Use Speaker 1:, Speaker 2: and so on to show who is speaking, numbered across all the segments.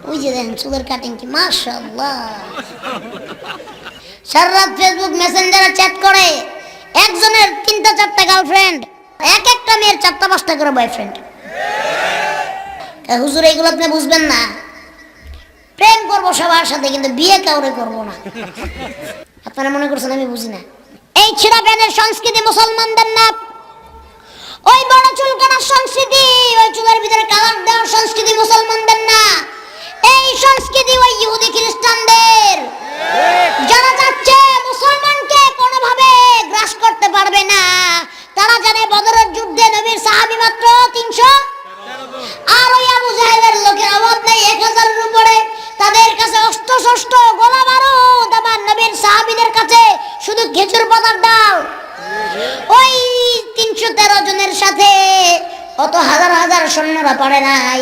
Speaker 1: ওই যে দেখেন চুলের কাটিং কি মাশাআল্লাহ। সারা রাত ফেসবুক মেসেঞ্জারে চ্যাট করে, একজনের 3টা-4টা গার্লফ্রেন্ড, এক একটা মেয়ের 4টা-5টা করে বয়ফ্রেন্ড। হুজুর এইগুলো আপনি বুঝবেন না, প্রেম করবো সবার সাথে কিন্তু বিয়ে কাউরে করবো না। আপনারা মনে করছেন আমি বুঝি না? এই ছিঁড়া প্যানের সংস্কৃতি মুসলমানদের না, ওই বড় চুল কাটার সংস্কৃতি, ওই চুলের ভিতরে কালার দেওয়ার সংস্কৃতি মুসলমানদের না। এই সংস্কৃতি ওই ইহুদি খ্রিস্টানদের। যারা চাচ্ছে মুসলমানকে কোনোভাবে গ্রাস করতে পারবে না, তারা জানে বদরের যুদ্ধে নবীর সাহাবী মাত্র 300, আর ওই আবু জাহেলের লোকের অভাব নেই 1000-এর উপরে। তাদের কাছে অস্ত্র শস্ত্র গোলা বারুদ, আমার নবীর সাহাবীদের কাছে শুধু খেজুর পাতার ডাল। ওই 313 জনের সাথে অত হাজার হাজার সৈন্যরা পারে নাই।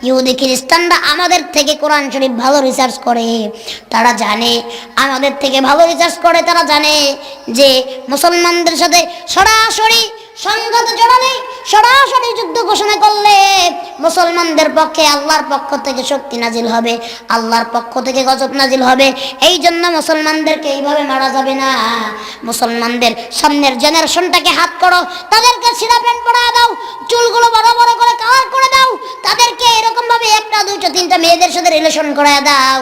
Speaker 1: ইহুদি খ্রিস্টানরা আমাদের থেকে কোরআন শরীফ ভালো রিসার্চ করে, তারা জানে আমাদের থেকে ভালো রিসার্চ করে, তারা জানে যে মুসলমানদের সাথে সরাসরি সংঘাত জড়ালে, সরাসরি যুদ্ধ ঘোষণা করলে মুসলমানদের পক্ষে আল্লাহর পক্ষ থেকে শক্তি নাজিল হবে, আল্লাহর পক্ষ থেকে গজব নাজিল হবে। এই জন্য মুসলমানদেরকে এইভাবে মারা যাবে না। মুসলমানদের সামনের জেনারেশনটাকে হাত করো, তাদেরকে ছিঁড়া প্যান্ট পরা দাও, চুলগুলো বড় বড় করে কালার করে দাও, তাদেরকে এরকম ভাবে 1টা 2টা 3টা মেয়েদের সাথে রিলেশন করে দাও।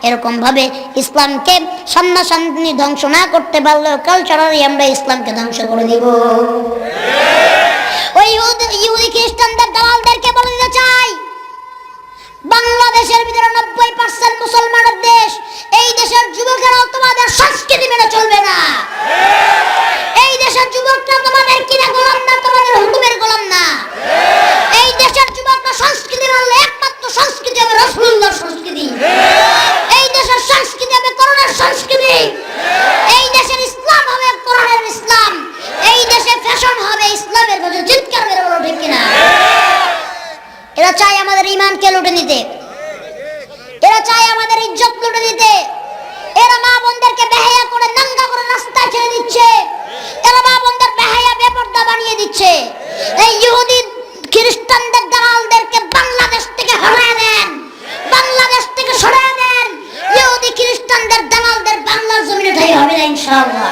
Speaker 1: এরকম ভাবে ইসলামকে সামনাসামনি ধ্বংস না করতে পারলেও কালচারালি আমরা ইসলামকে ধ্বংস করে দিব। ওই ইহুদি খ্রিস্টানদের দালালদেরকে বলে দিতে চাই, বাংলাদেশের ভিতরে 90% মুসলমানের দেশ। এই দেশের যুবকেরা তোমাদের সংস্কৃতি মেনে চলবে না। এই দেশের যুবকরা তোমাদের কিনা গোলাম না, তোমাদের হুকুমের গোলাম না। এই দেশের যুবকরা সংস্কৃতি মানলে একমাত্র সংস্কৃতি হবে রাসূলুল্লাহর সংস্কৃতি। এই দেশের সংস্কৃতি হবে কোরআনের সংস্কৃতি। এই দেশের ইসলাম হবে কোরআনের ইসলাম। এই দেশে ফ্যাশন হবে ইসলামের মধ্যে। চিৎকার মেরে বলো ঠিক কিনা? এরা চায় আমাদের ঈমানকে লুটে নিতে, এরা চায় আমাদের ইজ্জত লুটে নিতে। এরা মা বোনদেরকে বেহায়া করে নাঙ্গা করে রাস্তায় ছেড়ে দিচ্ছে, এরা মা বোনদের বেহায়া বেপরদা বানিয়ে দিচ্ছে। এই ইহুদি খ্রিস্টানদের দালালদেরকে বাংলাদেশ থেকে হটায় দেন, বাংলাদেশ থেকে সরিয়ে দেন। ইহুদি খ্রিস্টানদের দালালদের বাংলার জমিনে ঠাই হবে না ইনশাআল্লাহ।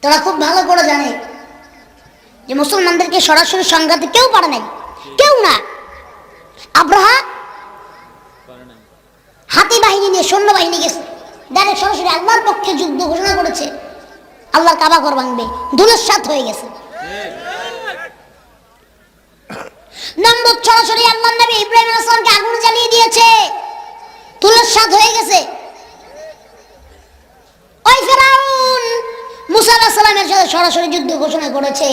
Speaker 1: তারা খুব ভালো করে জানে যে মুসলমানদেরকে সরাসরি সংঘাতে কেউ পারে নাই, কেউ না। আব্রাহা হাতি বাহিনী নিয়ে সৈন্যবাহিনী গেছে, ডাইরেক্ট সরাসরি আল্লাহর পক্ষে যুদ্ধ ঘোষণা করেছে। আল্লাহর কাবা ঘর ভাঙবে, ধুলিস্যাৎ হয়ে গেছে। নমরুদ সরাসরি আল্লাহর নবী ইব্রাহিম আলাইহিস সালামকে আগুন জ্বালিয়ে দিয়েছে, ধুলিস্যাৎ হয়ে গেছে। ওই ফেরাউন মুসা আলাইহিস সালামের সাথে সরাসরি যুদ্ধ ঘোষণা করেছে,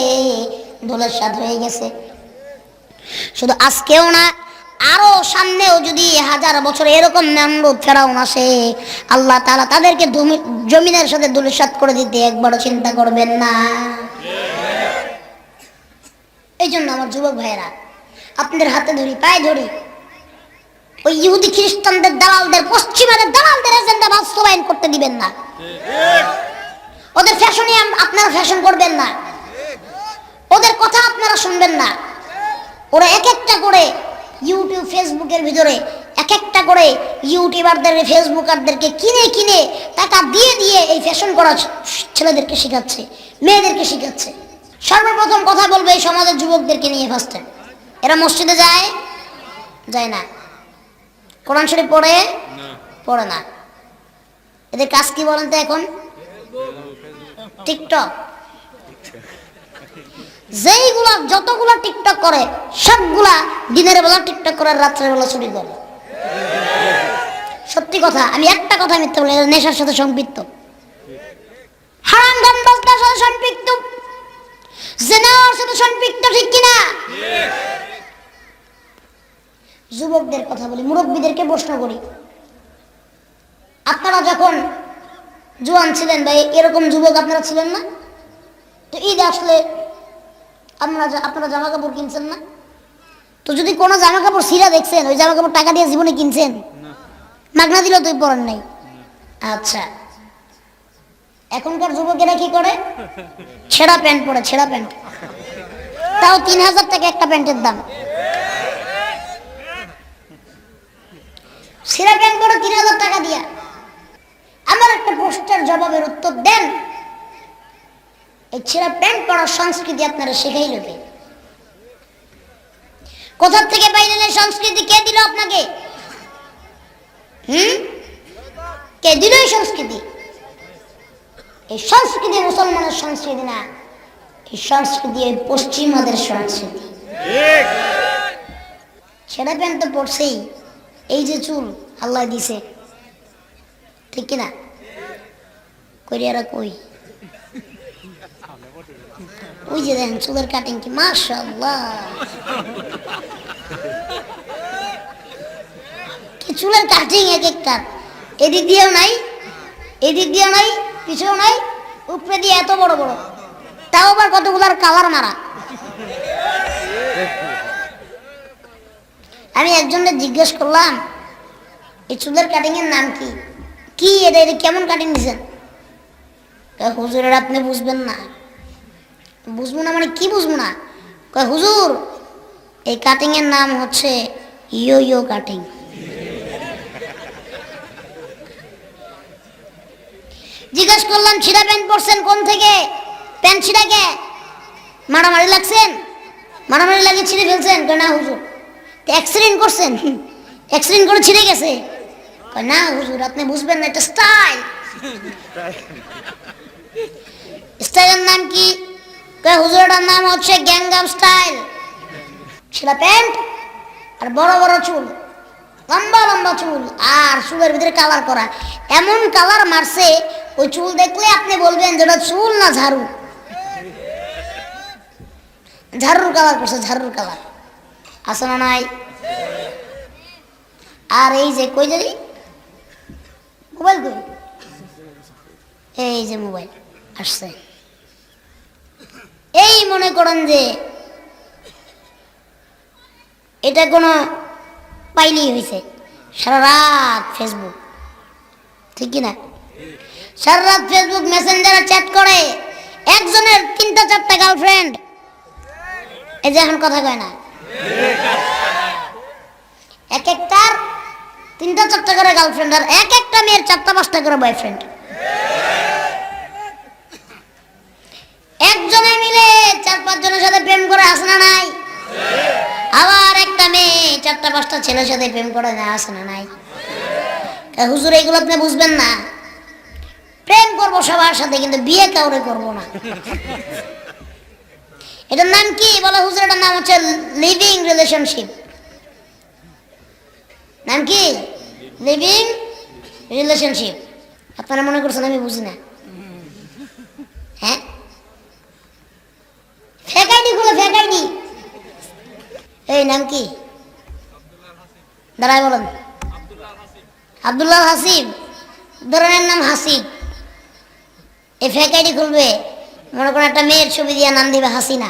Speaker 1: ধুলিস্যাৎ হয়ে গেছে। শুধু আজকেও না, আরো সামনেও যদি 1000 বছর এরকম নমরুদ ফেরাউন আসে, আল্লাহ তাআলা তাদেরকে জমিনের সাথে ধুলিস্যাৎ করে দিতে একবারও চিন্তা করবেন না। এই জন্য আমার যুবক ভাইয়েরা, আপনাদের হাতে ধরি, পায়ে ধরি, ওই ইহুদি খ্রিস্টানদের দালালদের, পশ্চিমাদের দালালদের এজেন্ডা বাস্তবায়ন করতে দিবেন না। ওদের ফ্যাশনে আপনারা ফ্যাশন করবেন না, ওদের কথা আপনারা শুনবেন না। ওরা এক একটা করে ইউটিউব ফেসবুকের ভিতরে এক একটা করে ইউটিউবারদের ফেসবুকারদেরকে কিনে কিনে টাকা দিয়ে দিয়ে এই ফ্যাশন করা ছেলেদেরকে শেখাচ্ছে, মেয়েদেরকে শেখাচ্ছে। সর্বপ্রথম কথা বলবো এই সমাজের যুবকদেরকে নিয়ে। ফার্স্টে এরা মসজিদে যায় যায় না, কোরআন শরীফ পড়ে না। এদের কাজ কি বলেন তো এখন? টিকটক। যেইগুলা যতগুলা টিকটক করে সবগুলা দিনের বেলা টিকটক করে, রাত্রের বেলা চুরি করে। সত্যি কথা, আমি একটা কথা মিথ্যা বলি, নেশার সাথে সম্পৃক্ত, হারাম গান বাজনার সাথে সম্পৃক্ত, জিনার সাথে সম্পৃক্ত, ঠিক কিনা? যুবকদের কথা বলি, মুরব্বীদেরকে প্রশ্ন করি, আপনারা যখন জোয়ান ছিলেন ভাই, এরকম যুবক আপনারা ছিলেন না? তো ঈদ আসলে আপনারা জামা কাপড় কিনছেন না? তো যদি কোনো জামা কাপড় ছিঁড়া দেখছেন, ওই জামা কাপড় টাকা দিয়ে জীবনে কিনছেন? মাগনা দিল তুই পরেন নাই। আচ্ছা, এখনকার যুবকেরা কি করে? ছেঁড়া প্যান্ট পরে, ছেঁড়া প্যান্ট, তাও 3000 টাকা একটা প্যান্টের দাম। ছিঁড়া প্যান্ট পরো 3000 টাকা দিয়া। আমার একটা প্রশ্নের জবাবের উত্তর দেন, এই ছিঁড়া প্যান্ট পরার সংস্কৃতি আপনারা শেখাইল কে? কোথা থেকে পাইলেন এই সংস্কৃতি? কে দিল আপনাকে? কে দিল এই সংস্কৃতি? এই সংস্কৃতি মুসলমানের সংস্কৃতি না, এই সংস্কৃতি এই পশ্চিমাদের সংস্কৃতি। ছেঁড়া প্যান্ট তো পড়ছেই, এই যে চুল আল্লাহ দিছে, ঠিক কিনা? করিয়ারা কই, ওই যে দেখেন চুলের কাটিং কি মাশাআল্লাহ, কি চুলের কাটিং এক একটা, এদিক দিয়েও নাই, এদিক দিয়েও নাই, পিছেও নাই, উপরে দিয়ে এত বড় বড়, তাও আবার কতগুলার কালার মারা। আমি একজনকে জিজ্ঞেস করলাম এই চুলের কাটিং এর নাম কি, কি এটা, এটা কেমন কাটিং দিছেন? হুজুরের আপনি বুঝবেন না। বুঝবো না মানে কি বুঝবো না? হুজুর এই কাটিং এর নাম হচ্ছে ইয়ো ইয়ো কাটিং। জিজ্ঞেস করলাম ছিঁড়া প্যান্ট পরছেন কোন থেকে? প্যান্ট ছিঁড়া কে? মারামারি লাগছেন? মারামারি লাগিয়ে ছিঁড়ে ফেলছেন? না হুজুর। অ্যাক্সিডেন্ট করছেন? অ্যাক্সিডেন্ট করে ছিঁড়ে গেছে? না হুজুর আপনি বুঝবেন না, এটা স্টাইল। স্টাইলের নাম কি? হুজুরের নাম হচ্ছে গ্যাংগাম স্টাইল। ছিঁড়া প্যান্ট আর বড় বড় চুল, লম্বা লম্বা চুল, আর চুলের ভিতরে কালার করা, এমন কালার মারছে ওই চুল দেখলে আপনি বলবেন যেটা চুল না ঝাড়ু। ঝাড়ুর কালার করছে, ঝাড়ুর কালার। আছে না নাই? আর এই যে কই জানি মোবাইল, কই এই যে মোবাইল আসছে, এই মনে করেন যে এটা কোনো পাইলেই হয়েছে, সারা রাত ফেসবুক, ঠিক কিনা? সারা রাত ফেসবুক মেসেঞ্জারে চ্যাট করে, একজনের 3টা 4টা গার্লফ্রেন্ড। এই যে এখন কথা কয় না, এক একটার 3টা 4টা করে গার্লফ্রেন্ড, আর এক একটা মেয়ের 4টা 5টা করে বয়ফ্রেন্ড। একজনে মিলে 4-5 জনের সাথে প্রেম করে, আসে না নাই? আবার একটা মেয়ে 4টা 5টা ছেলের সাথে প্রেম করে না, আসে না নাই? হুজুর এগুলো আপনি বুঝবেন না। প্রেম করবো সবার সাথে, কিন্তু বিয়ে কাউরে করবো না। এটার নাম কি বলে হুজুর? এটার নাম হচ্ছে লিভিং রিলেশনশিপ। নাম কি? Living relationship. আপনারা মনে করছেন আমি বুঝি না? হ্যাঁ, ফেক আইডি খুলে, ফেক আইডি। এই নাম কি? দাঁড়ায় বলেন। আব্দুল্লাহ হাসিব, ধরনের নাম হাসিব। এই ফেক আইডি খুলবে, মনে করেন একটা মেয়ের ছবি দিয়ে নাম দিবে হাসিনা।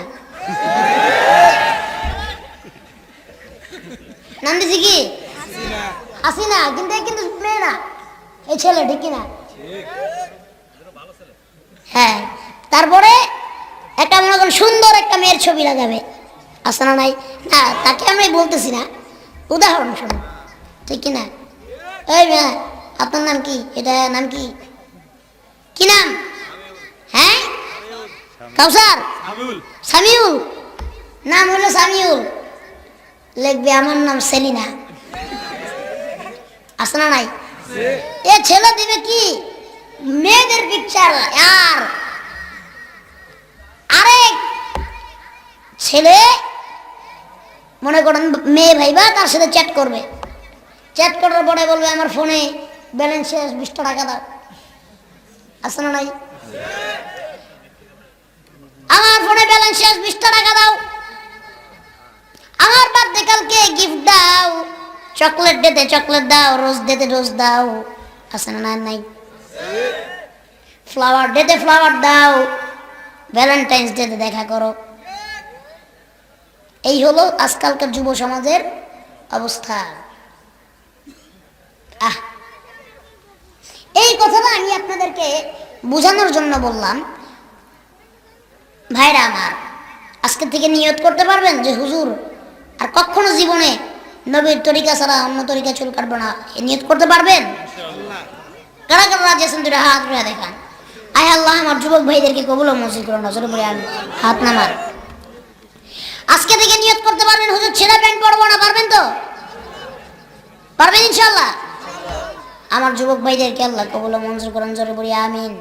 Speaker 1: নাম দিছি কি? হাসিনা, কিন্তু কিন্তু মেয়ে না, এই ছেলে, ঠিক কিনা? হ্যাঁ, তারপরে একটা মনে করেন সুন্দর একটা মেয়ের ছবি লাগাবে, আছে না নাই? না, তাকে আমি বলতেছি না, উদাহরণ শুনুন, ঠিক কিনা? এই মেয়ে, আপনার নাম কি? এটা নাম কি? কি নাম? হ্যাঁ, কাউসার, সামিউল। নাম হলো সামিউল, লিখবে আমার নাম সেলিনা, আছে না নাই? এ ছেলে দিবে কি মেয়েদের পিকচার, আর আরেক ছেলে মনে করেন মেয়ে ভাইবা তার সাথে চ্যাট করবে, চ্যাট করার পরে বলবে আমার ফোনে ব্যালেন্স শেষ, 20টা টাকা দাও, আছে না নাই? আমার ফোনে ব্যালেন্স শেষ, 20টা টাকা দাও। আমার বার্থডে কালকে, গিফট দাও। চকলেট ডেতে চকলেট দাও, রোজ ডেতে রোজ দাও, আছে না নাই? ফ্লাওয়ার ডেতে ফ্লাওয়ার দাও, ভ্যালেন্টাইন্স ডেতে দেখা করো। এই হলো আজকালকার যুব সমাজের অবস্থা। এই কথাটা আমি আপনাদেরকে বোঝানোর জন্য বললাম। ভাইরা আমার, আজকে থেকে নিয়ত করতে পারবেন যে হুজুর আর কখনো জীবনে নবীর তরিকা ছাড়া অন্য তরিকা চুল কাটবো না, এ নিয়ত করতে পারবেন? কারা কারা রাজি আছেন দুটো হাত উঠে দেখান। আয় আল্লাহ আমার যুবক ভাইদেরকে কবুল ও মঞ্জুর করুন। নজরে পড়ে আমি হাত নামান। আজকে থেকে নিয়ত করতে পারবেন হুজুর ছেঁড়া প্যান্ট পরবো না, পারবেন তো? পারবেন ইনশাআল্লাহ? আমার যুবক ভাইদেরকে আল্লাহ কবুল ও মঞ্জুর করুন। জোরে পড়ি আমিন।